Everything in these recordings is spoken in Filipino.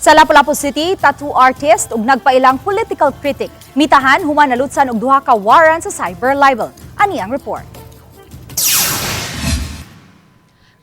Sa Lapu-Lapu City, tattoo artist ug nagpailang political critic. Mitahan human nalutsan og duha ka warrants sa cyberlibel. Ani ang report.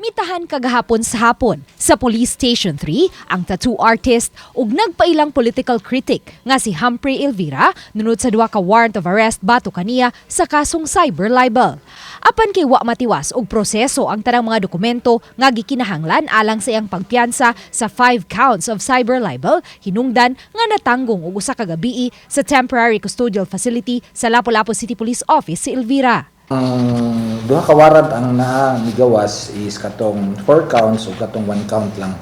Mitahan kagahapon sa hapon sa Police Station 3 ang tattoo artist ug nagpailang political critic nga si Humprey Elvira nunot sa duha ka warrant of arrest batok kaniya sa kasong cyberlibel. Apan kay wa matiwas og proseso ang tanang mga dokumento nga gikinahanglan alang sa iyang pagpiyansa sa 5 counts of cyberlibel, hinungdan nga natanggong og usa ka gabii sa temporary custodial facility sa Lapu-Lapu City Police Office si Elvira. Duha ka warrant ang naa migawas is katong 4 counts o katong 1 count lang.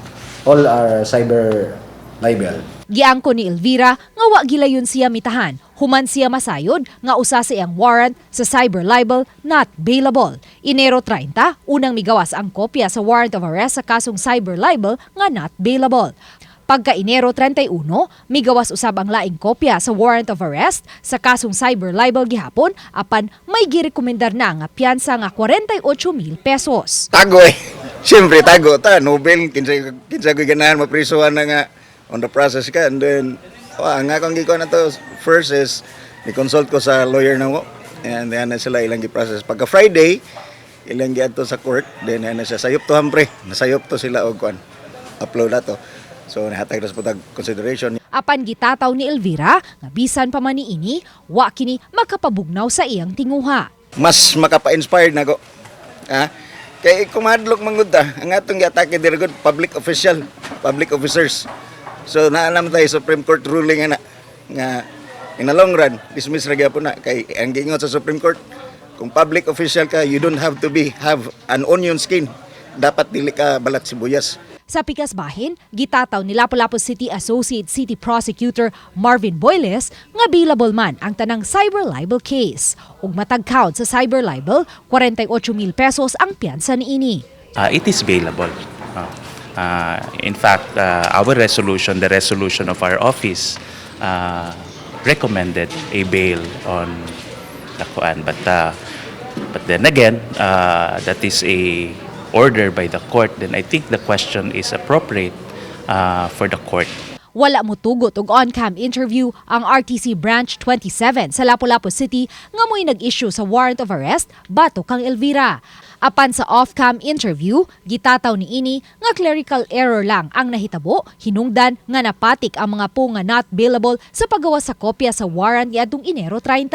All are cyber libel. Giangko ni Elvira nga wa gilayon siya mitahan, human siya masayod nga usa sa iyang warrant sa cyberlibel not bailable. Enero 30, unang migawas ang kopya sa warrant of arrest sa kasong cyberlibel nga not bailable. Pagka Enero 31, migawas usab ang laing kopya sa warrant of arrest sa kasong cyberlibel gihapon apan may girekomendar na nga piyansa nga 48,000 pesos. Tago eh. Siyempre tago ta. Nobel, kinsa ko ganahan maprisuhan na nga on the process ka. And then, ang akong giko na to first is ni-consult ko sa lawyer na mo. And then sila ilang gi-process. Pagka Friday, ilang gi-adto sa court. Then siya sayop to Humprey. Nasayop to sila og kuan. Upload na to. So nahatag na sa putag consideration. Apan gitataw ni Elvira nga bisan pa man niini, wa kini makapabugnaw sa iyang tinguha. Mas makapa-inspired na ko. Ha? Kay kumadlok mangud ta, ang atong giatake diri gud public official, public officers. So naalam tayo Supreme Court ruling nga in the long run dismiss ra gyapon na kay ang giingon sa Supreme Court kung public official ka you don't have to have an onion skin. Dapat dili ka balat sibuyas. Sa pikas bahin, gitataw ni Lapu-Lapu City Associate City Prosecutor Marvin Boyles nga bailable man ang tanang cyberlibel case. Ug matag count sa cyberlibel, 48,000 pesos ang piyansa niini. It is bailable. In fact, our resolution, the resolution of our office, recommended a bail on Lakuan. But then again, that is a order by the court. Then I think the question is appropriate for the court. Wala mo tugot og on-cam interview ang RTC Branch 27 sa Lapu-Lapu City nga mo'y nag-issue sa warrant of arrest batok kang Elvira. Apan sa off-cam interview, gitataw ni ini nga clerical error lang ang nahitabo, hinungdan nga napatik ang mga po nga not bailable sa paggawa sa kopya sa warrant niadtong Enero 30.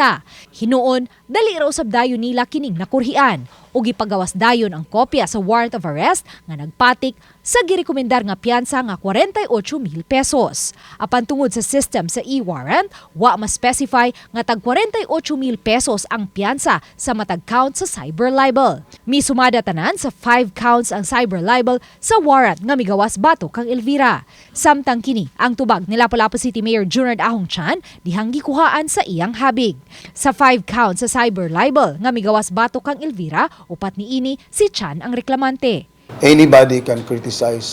Hinuon, dali ra usab dayon nila kining nakurhian ug ipagawas dayon ang kopya sa warrant of arrest nga nagpatik sa girekomendar nga piyansa nga 48,000 pesos. Apan tungod sa system sa e-warrant, wa ma-specify nga tag 48,000 pesos ang piyansa sa matag count sa cyberlibel. Misumada tanan sa 5 counts ang cyberlibel sa warrant nga migawas batok kang Elvira. Samtang kini ang tubag ni Lapu-Lapu City Mayor Junard Ahong Chan dihang gikuhaan sa iyang habig. Sa 5 counts sa cyberlibel nga migawas batok kang Elvira, upat ni ini si Chan ang reklamante. Anybody can criticize,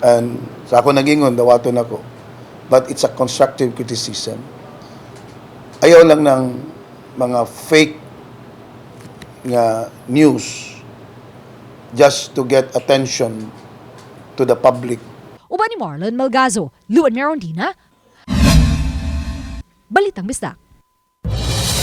and sa ako nagingon, dawaton ako, but it's a constructive criticism. Ayaw lang ng mga fake nga news just to get attention to the public. Uban ni Marlon Malgazo, Luan Merondina, Balitang Bisdak.